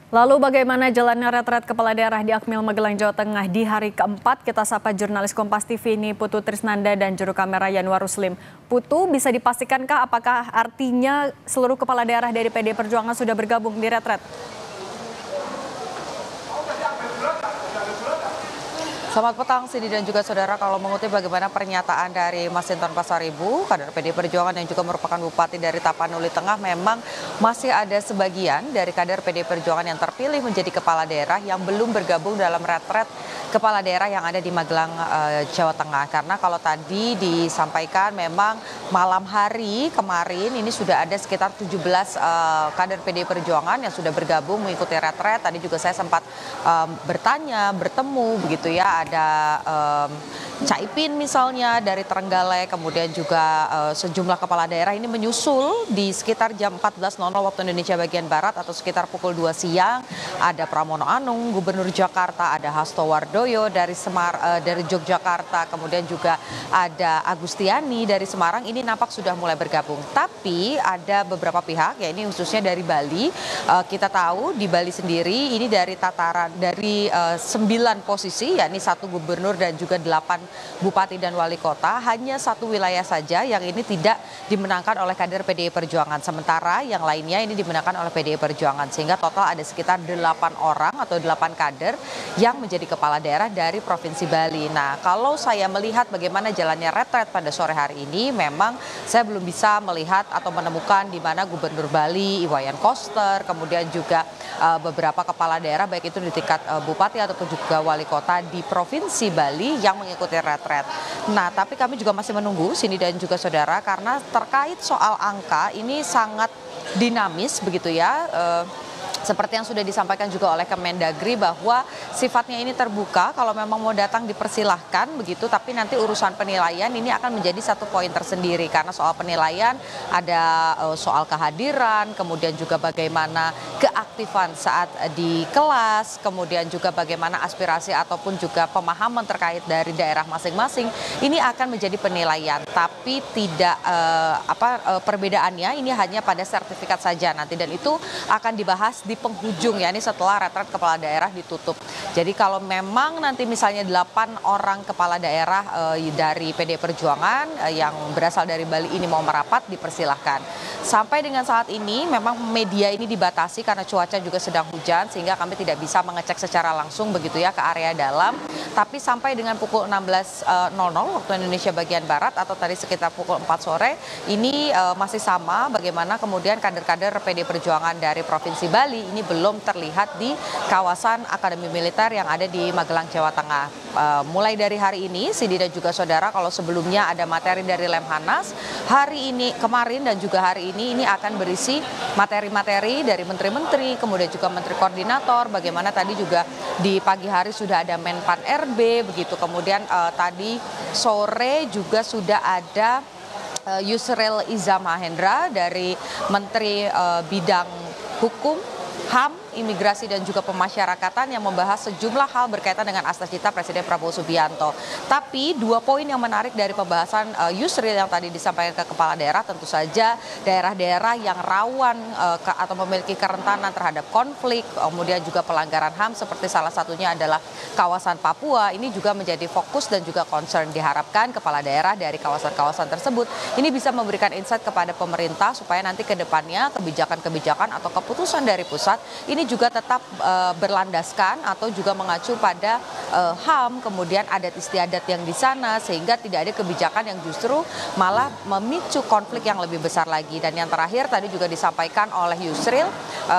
Lalu bagaimana jalannya retret kepala daerah di Akmil Magelang, Jawa Tengah di hari keempat? Kita sapa jurnalis Kompas TV ini Putu Trisnanda dan juru kamera Yanwar Ruslim. Putu, bisa dipastikankah apakah artinya seluruh kepala daerah dari PD Perjuangan sudah bergabung di retret? Selamat petang, Sidi dan juga saudara. Kalau mengutip bagaimana pernyataan dari Mas Hinton Pasaribu, kader PD Perjuangan yang juga merupakan Bupati dari Tapanuli Tengah, memang masih ada sebagian dari kader PD Perjuangan yang terpilih menjadi kepala daerah yang belum bergabung dalam retret kepala daerah yang ada di Magelang, Jawa Tengah. Karena kalau tadi disampaikan memang malam hari kemarin ini sudah ada sekitar 17 kader PD Perjuangan yang sudah bergabung mengikuti retret. Tadi juga saya sempat bertanya, bertemu begitu ya. Ada Caipin misalnya dari Trenggalek, kemudian juga sejumlah kepala daerah ini menyusul di sekitar jam 14.00 waktu Indonesia bagian Barat atau sekitar pukul 2 siang. Ada Pramono Anung, Gubernur Jakarta, ada Hasto Wardoyo dari dari Yogyakarta, kemudian juga ada Agustiani dari Semarang. Ini nampak sudah mulai bergabung. Tapi ada beberapa pihak, ya ini khususnya dari Bali. Kita tahu di Bali sendiri ini dari tataran dari 9 posisi, yakni 1 gubernur dan juga 8 bupati dan wali kota, hanya 1 wilayah saja yang ini tidak dimenangkan oleh kader PDI Perjuangan. Sementara yang lainnya ini dimenangkan oleh PDI Perjuangan. Sehingga total ada sekitar 8 orang atau 8 kader yang menjadi kepala daerah dari Provinsi Bali. Nah, kalau saya melihat bagaimana jalannya retret pada sore hari ini, memang saya belum bisa melihat atau menemukan di mana Gubernur Bali, Iwayan Koster, kemudian juga beberapa kepala daerah baik itu di tingkat bupati ataupun juga wali kota di Provinsi Bali yang mengikuti retret. Nah, tapi kami juga masih menunggu sini dan juga saudara, karena terkait soal angka ini sangat dinamis begitu ya. Seperti yang sudah disampaikan juga oleh Kemendagri bahwa sifatnya ini terbuka, kalau memang mau datang dipersilahkan begitu, tapi nanti urusan penilaian ini akan menjadi satu poin tersendiri, karena soal penilaian ada soal kehadiran, kemudian juga bagaimana keaktifan saat di kelas, kemudian juga bagaimana aspirasi ataupun juga pemahaman terkait dari daerah masing-masing, ini akan menjadi penilaian, tapi tidak perbedaannya ini hanya pada sertifikat saja nanti, dan itu akan dibahas di penghujung ya, ini setelah retret kepala daerah ditutup. Jadi kalau memang nanti misalnya 8 orang kepala daerah dari PD Perjuangan yang berasal dari Bali ini mau merapat, dipersilahkan. Sampai dengan saat ini memang media ini dibatasi karena cuaca juga sedang hujan, sehingga kami tidak bisa mengecek secara langsung begitu ya ke area dalam. Tapi sampai dengan pukul 16.00 waktu Indonesia bagian Barat atau tadi sekitar pukul 4 sore ini masih sama, bagaimana kemudian kader-kader PD Perjuangan dari Provinsi Bali ini belum terlihat di kawasan Akademi Militer yang ada di Magelang, Jawa Tengah. Mulai dari hari ini, Sidi dan juga saudara, kalau sebelumnya ada materi dari Lemhanas, hari ini, kemarin dan juga hari ini akan berisi materi-materi dari menteri-menteri, kemudian juga menteri koordinator, bagaimana tadi juga di pagi hari sudah ada Menpan RB, begitu. Kemudian tadi sore juga sudah ada Yusril Iza Mahendra dari Menteri Bidang Hukum, HAM, Imigrasi dan juga Pemasyarakatan yang membahas sejumlah hal berkaitan dengan Asta Cita Presiden Prabowo Subianto. Tapi 2 poin yang menarik dari pembahasan Yusril yang tadi disampaikan ke kepala daerah, tentu saja daerah-daerah yang rawan atau memiliki kerentanan terhadap konflik, kemudian juga pelanggaran HAM seperti salah satunya adalah kawasan Papua. Ini juga menjadi fokus dan juga concern. Diharapkan kepala daerah dari kawasan-kawasan tersebut ini bisa memberikan insight kepada pemerintah supaya nanti ke depannya kebijakan-kebijakan atau keputusan dari pusat ini juga tetap berlandaskan atau juga mengacu pada HAM, kemudian adat istiadat yang di sana, sehingga tidak ada kebijakan yang justru malah memicu konflik yang lebih besar lagi. Dan yang terakhir tadi juga disampaikan oleh Yusril,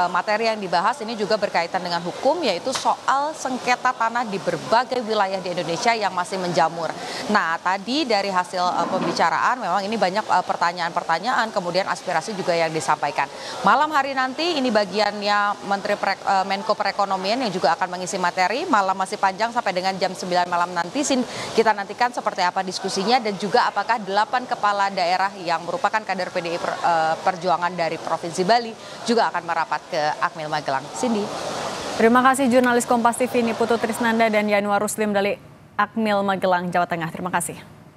materi yang dibahas ini juga berkaitan dengan hukum, yaitu soal sengketa tanah di berbagai wilayah di Indonesia yang masih menjamur. Nah, tadi dari hasil pembicaraan memang ini banyak pertanyaan-pertanyaan, kemudian aspirasi juga yang disampaikan. Malam hari nanti ini bagiannya Menko Perekonomian yang juga akan mengisi materi. Malam masih panjang sampai dengan jam 9 malam nanti. Kita nantikan seperti apa diskusinya dan juga apakah 8 kepala daerah yang merupakan kader PDI Perjuangan dari Provinsi Bali juga akan merapat ke Akmil Magelang. Cindy. Terima kasih jurnalis Kompas TV ini Putu Trisnanda dan Yanwar Ruslim dari Akmil Magelang, Jawa Tengah. Terima kasih.